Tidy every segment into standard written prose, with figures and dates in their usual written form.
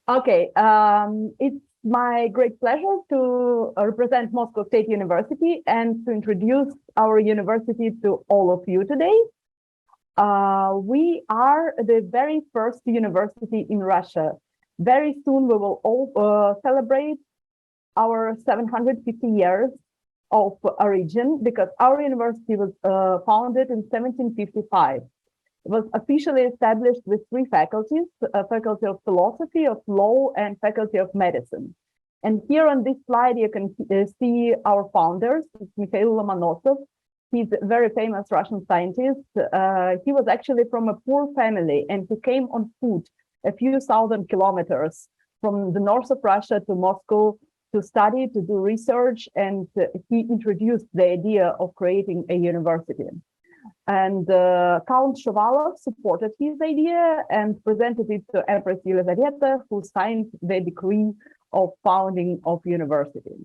Okay, it's my great pleasure to represent Moscow State University and to introduce our university to all of you today. We are the very first university in Russia. Very soon we will all celebrate our 750 years of origin because our university was founded in 1755. It was officially established with three faculties, Faculty of Philosophy, of Law, and Faculty of Medicine. And here on this slide, you can see our founders, Mikhail Lomonosov. He's a very famous Russian scientist. He was actually from a poor family, and he came on foot a few thousand kilometers from the north of Russia to Moscow to study, to do research, and he introduced the idea of creating a university. And Count Shuvalov supported his idea and presented it to Empress Yelizaveta, who signed the decree of founding of university.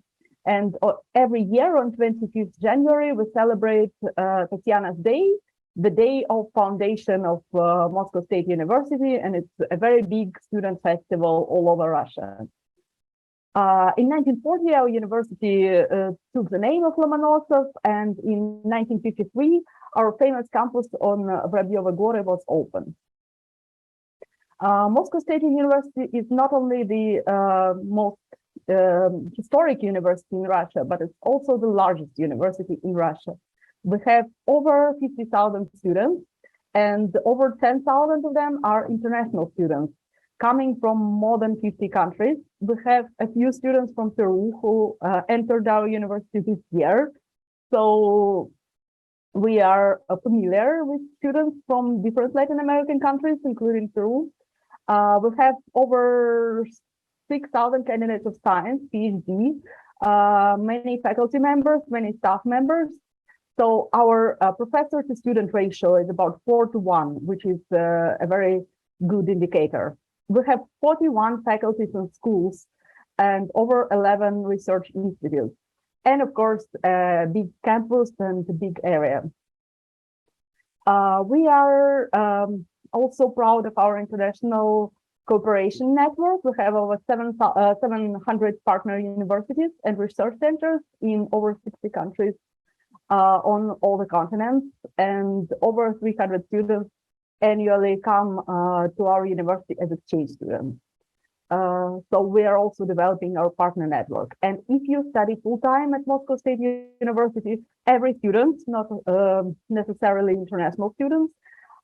And every year on 25th January, we celebrate Tatiana's Day, the day of foundation of Moscow State University, and it's a very big student festival all over Russia. In 1940, our university took the name of Lomonosov, and in 1953, our famous campus on Воробьёвы Горы was opened. Moscow State University is not only the most historic university in Russia, but it's also the largest university in Russia. We have over 50,000 students, and over 10,000 of them are international students coming from more than 50 countries. We have a few students from Peru who entered our university this year. So we are familiar with students from different Latin American countries, including Peru. We have over 6,000 candidates of science, PhD, many faculty members, many staff members. So our professor to student ratio is about 4:1, which is a very good indicator. We have 41 faculties and schools and over 11 research institutes. And of course, a big campus and a big area. We are also proud of our international cooperation network. We have over 700 partner universities and research centers in over 60 countries on all the continents, and over 300 students annually come to our university as exchange students. So we are also developing our partner network. And if you study full-time at Moscow State University, every student, not necessarily international students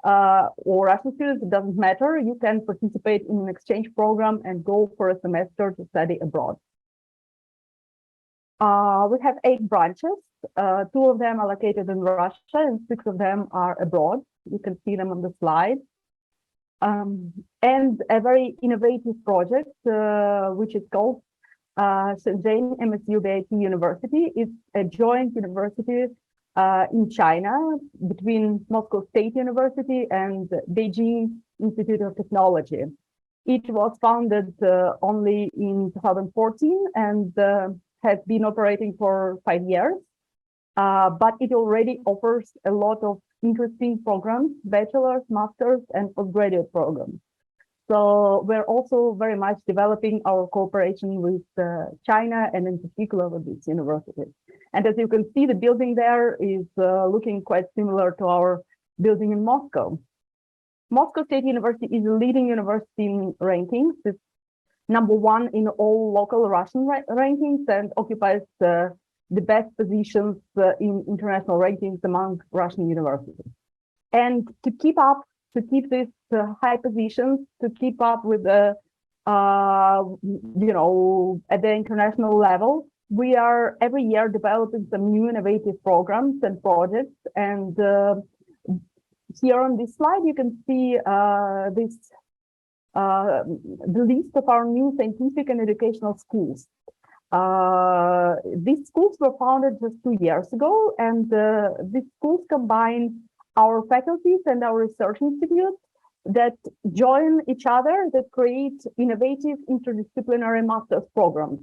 or Russian students, it doesn't matter. You can participate in an exchange program and go for a semester to study abroad. We have 8 branches. 2 of them are located in Russia and 6 of them are abroad. You can see them on the slide. And a very innovative project, which is called Shenzhen MSU BIT University. It's a joint university in China between Moscow State University and Beijing Institute of Technology. It was founded only in 2014 and has been operating for 5 years. But it already offers a lot of interesting programs, bachelor's, master's, and postgraduate programs. So we're also very much developing our cooperation with China and in particular with this university. And as you can see, the building there is looking quite similar to our building in Moscow. Moscow State University is a leading university in rankings. It's #1 in all local Russian rankings and occupies the best positions in international rankings among Russian universities. And to keep these high positions, to keep up with the, at the international level, we are every year developing some new innovative programs and projects. And here on this slide, you can see the list of our new scientific and educational schools. These schools were founded just 2 years ago, and these schools combine our faculties and our research institutes that join each other, that create innovative interdisciplinary master's programs.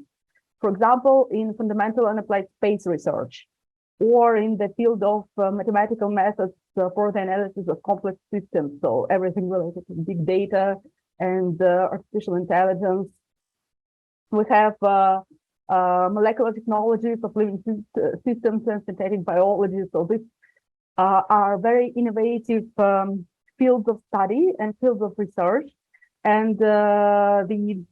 For example, in fundamental and applied space research, or in the field of mathematical methods for the analysis of complex systems. So everything related to big data, and artificial intelligence. We have molecular technologies of living systems and synthetic biology. So these are very innovative fields of study and fields of research. And the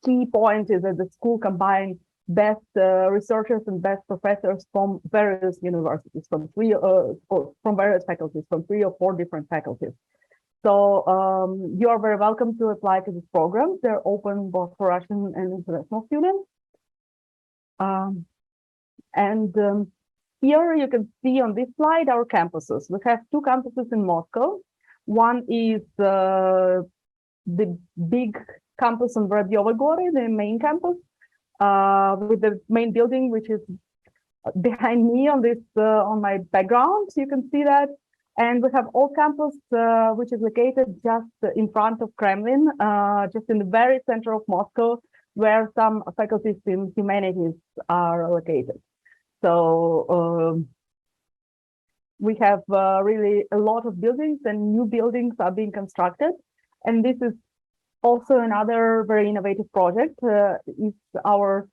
key point is that the school combines best researchers and best professors from various universities, from various faculties, from 3 or 4 different faculties. So you are very welcome to apply to this program. They're open both for Russian and international students. Here you can see on this slide our campuses. We have 2 campuses in Moscow. One is the big campus on Воробьёвы Горы, the main campus, with the main building, which is behind me on this on my background. You can see that. And we have Old Campus, which is located just in front of Kremlin, just in the very center of Moscow, where some faculties in humanities are located. So we have really a lot of buildings, and new buildings are being constructed. And this is also another very innovative project. It's our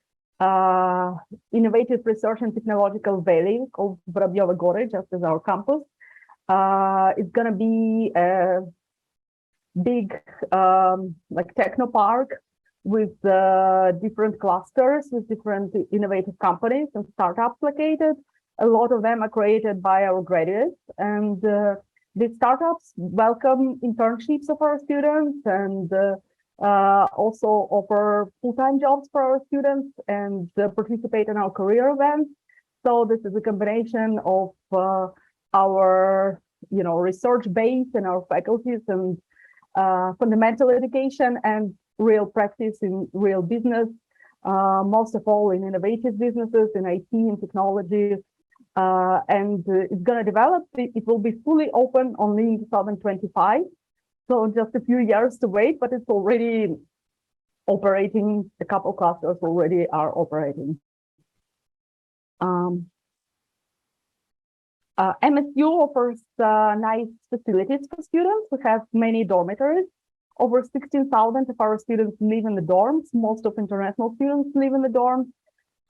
innovative research and technological valley called Воробьёвы Горы, just as our campus. It's going to be a big like techno park with different clusters, with different innovative companies and startups located. A lot of them are created by our graduates, and these startups welcome internships of our students, and also offer full-time jobs for our students, and participate in our career events. So this is a combination of our research base and our faculties, and fundamental education and real practice in real business, most of all in innovative businesses, in IT and technology. And it's going to develop. It will be fully open only in 2025. So just a few years to wait, but it's already operating. A couple clusters already are operating. MSU offers nice facilities for students. We have many dormitories. Over 16,000 of our students live in the dorms. Most of international students live in the dorms.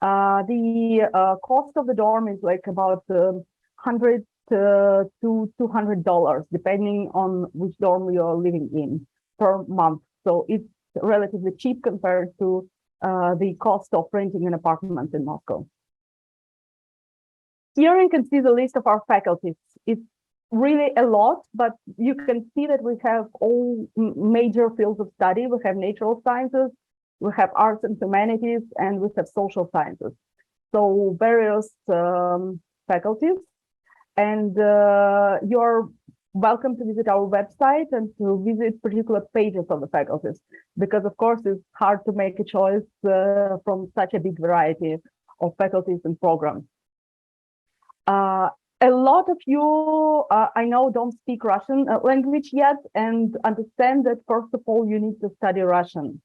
The cost of the dorm is like about $100 to $200, depending on which dorm you are living in per month. So it's relatively cheap compared to the cost of renting an apartment in Moscow. Here you can see the list of our faculties. It's really a lot, but you can see that we have all major fields of study. We have natural sciences, we have arts and humanities, and we have social sciences. So various faculties. And you're welcome to visit our website and to visit particular pages of the faculties, because of course it's hard to make a choice from such a big variety of faculties and programs. A lot of you, I know, don't speak Russian language yet, and understand that first of all you need to study Russian.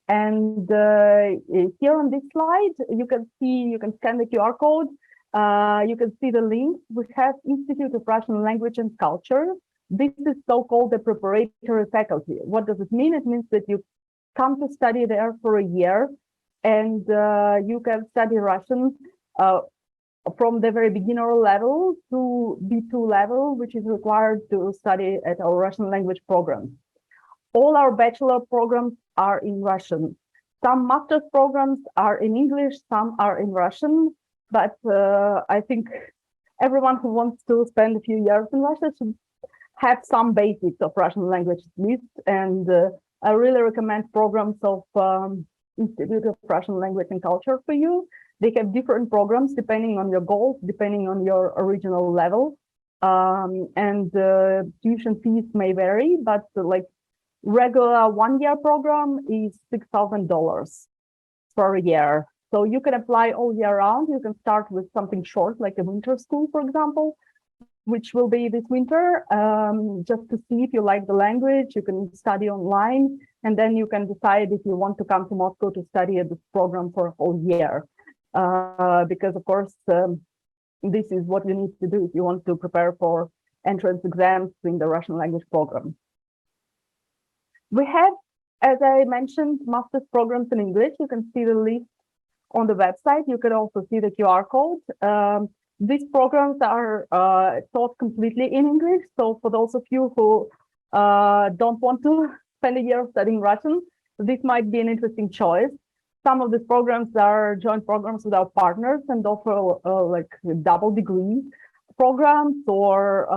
And here on this slide, you can scan the QR code. You can see the link. We have Institute of Russian Language and Culture. This is so-called the preparatory faculty. What does it mean? It means that you come to study there for a year, and you can study Russian from the very beginner level to B2 level, which is required to study at our Russian language program. All our bachelor programs are in Russian. Some master's programs are in English, some are in Russian, but I think everyone who wants to spend a few years in Russia should have some basics of Russian language at least. And I really recommend programs of Institute of Russian Language and Culture for you. They have different programs depending on your goals, depending on your original level. And tuition fees may vary, but like regular one-year program is $6,000 per year. So you can apply all year round. You can start with something short, like a winter school, for example, which will be this winter, just to see if you like the language. You can study online, and then you can decide if you want to come to Moscow to study at this program for a whole year. Because of course, this is what you need to do if you want to prepare for entrance exams in the Russian language program. We have, as I mentioned, master's programs in English. You can see the list on the website. You can also see the QR code. These programs are taught completely in English. So for those of you who don't want to spend a year studying Russian, this might be an interesting choice. Some of these programs are joint programs with our partners and offer like double degree programs or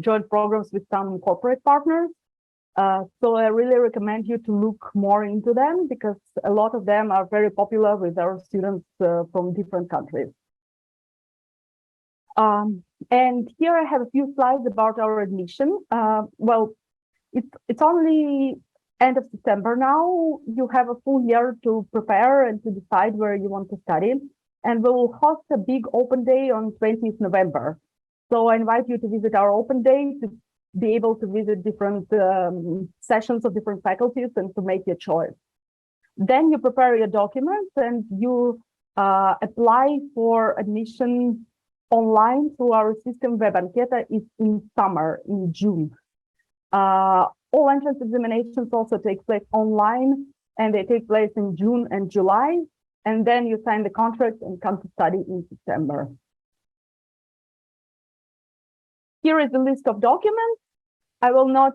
joint programs with some corporate partners. So I really recommend you to look more into them because a lot of them are very popular with our students from different countries. And here I have a few slides about our admission. Well, it's only end of September now. You have a full year to prepare and to decide where you want to study. And we will host a big open day on 20th November. So I invite you to visit our open day to be able to visit different sessions of different faculties and to make your choice. Then you prepare your documents and you apply for admission online through our system. Web Anketa is in summer, in June. All entrance examinations also take place online and they take place in June and July. And then you sign the contract and come to study in September. Here is the list of documents. I will not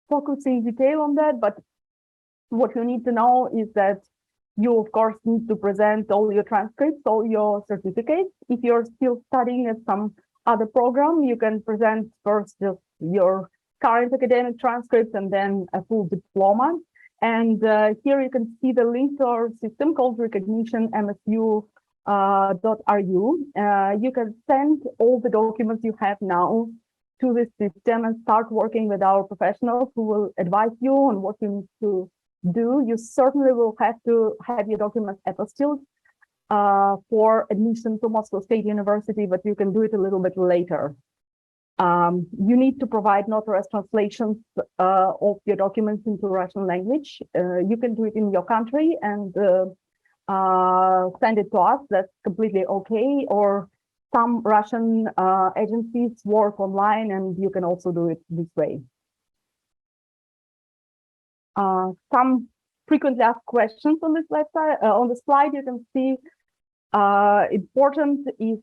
focus in detail on that, but what you need to know is that you, of course, need to present all your transcripts, all your certificates. If you're still studying at some other program, you can present first just your current academic transcripts and then a full diploma. And here you can see the link to our system called Recognition MSU.ru. You can send all the documents you have now to this system and start working with our professionals who will advise you on what you need to do. You certainly will have to have your documents apostilled for admission to Moscow State University, but you can do it a little bit later. You need to provide notarized translations of your documents into Russian language. You can do it in your country and send it to us. That's completely okay. Or some Russian agencies work online, and you can also do it this way. Some frequently asked questions on this website. On the slide, you can see important is,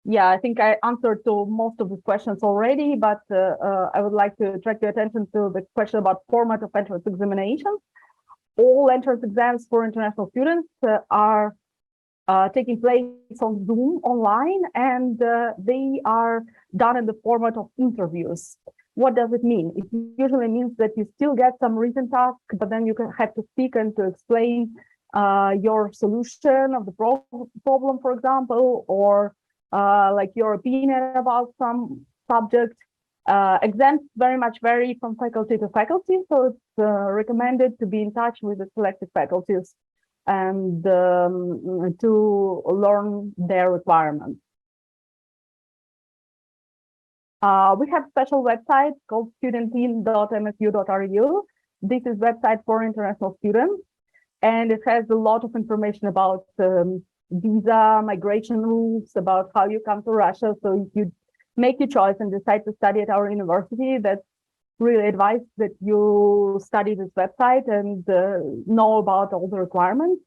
yeah, I think I answered to most of the questions already, but I would like to direct your attention to the question about format of entrance examinations. All entrance exams for international students are taking place on Zoom online, and they are done in the format of interviews. What does it mean? It usually means that you still get some written task, but then you can have to speak and to explain your solution of the problem, for example, or like your opinion about some subject. Exams very much vary from faculty to faculty, so it's recommended to be in touch with the selected faculties and to learn their requirements. We have a special website called studentin.msu.ru. This is website for international students, and it has a lot of information about visa, migration rules, about how you come to Russia. So if you make your choice and decide to study at our university, that's really advice that you study this website and know about all the requirements.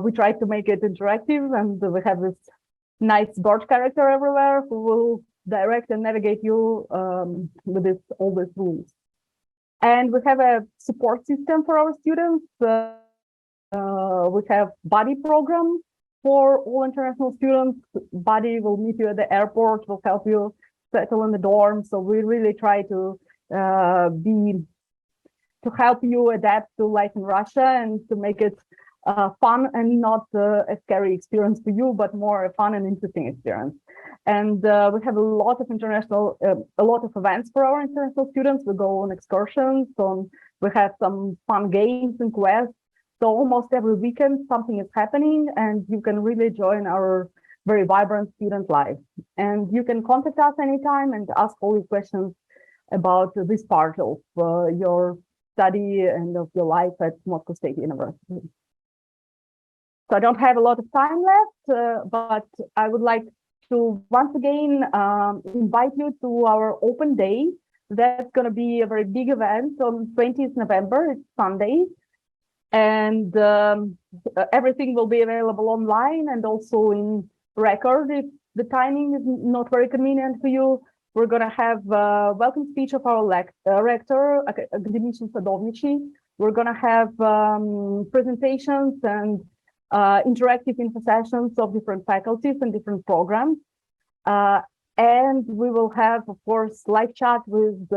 We try to make it interactive, and we have this nice board character everywhere who will direct and navigate you with all these rules. And we have a support system for our students. We have buddy program for all international students. Buddy will meet you at the airport, will help you settle in the dorm. So we really try to help you adapt to life in Russia and to make it fun and not a scary experience for you, but more a fun and interesting experience. And we have a lot of events for our international students. We go on excursions, we have some fun games and quests. So almost every weekend something is happening, and you can really join our very vibrant student life. And you can contact us anytime and ask all your questions about this part of your study and of your life at Moscow State University. So I don't have a lot of time left, but I would like to once again invite you to our open day That's going to be a very big event on 20th November. It's Sunday. And everything will be available online and also in record. If the timing is not very convenient for you, we're going to have a welcome speech of our rector, Academician Sadovnici. We're going to have presentations and interactive info sessions of different faculties and different programs. And we will have, of course, live chat with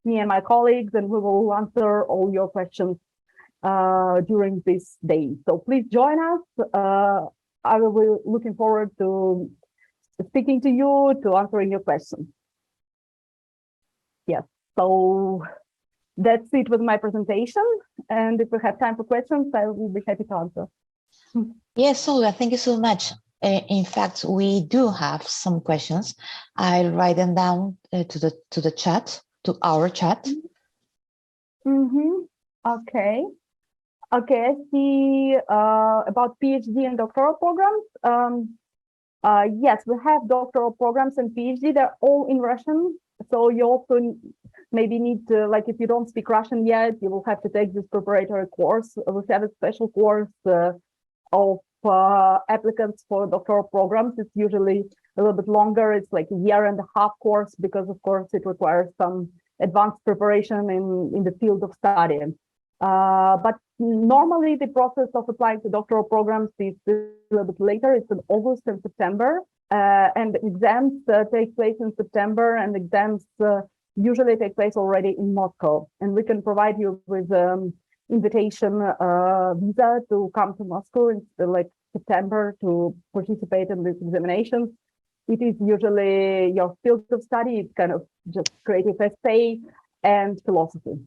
me and my colleagues, and we will answer all your questions during this day. So please join us. I will be looking forward to speaking to you, to answering your questions. Yes, so that's it with my presentation. And if we have time for questions, I will be happy to answer. Yes, Olga, thank you so much. In fact, we do have some questions. I'll write them down to the chat, to our chat. Okay. Okay, I see about PhD and doctoral programs. Yes, we have doctoral programs and PhD. They're all in Russian. So you also maybe need to, like, if you don't speak Russian yet, you will have to take this preparatory course. We have a special course of applicants for doctoral programs. It's usually a little bit longer. It's like a year and a half course because, of course, it requires some advanced preparation in the field of study. But normally the process of applying to doctoral programs is a little bit later. It's in August and September, and exams take place in September, and exams usually take place already in Moscow. And we can provide you with invitation visa to come to Moscow in like September to participate in these examinations. It is usually your field of study. It's kind of just creative essay and philosophy.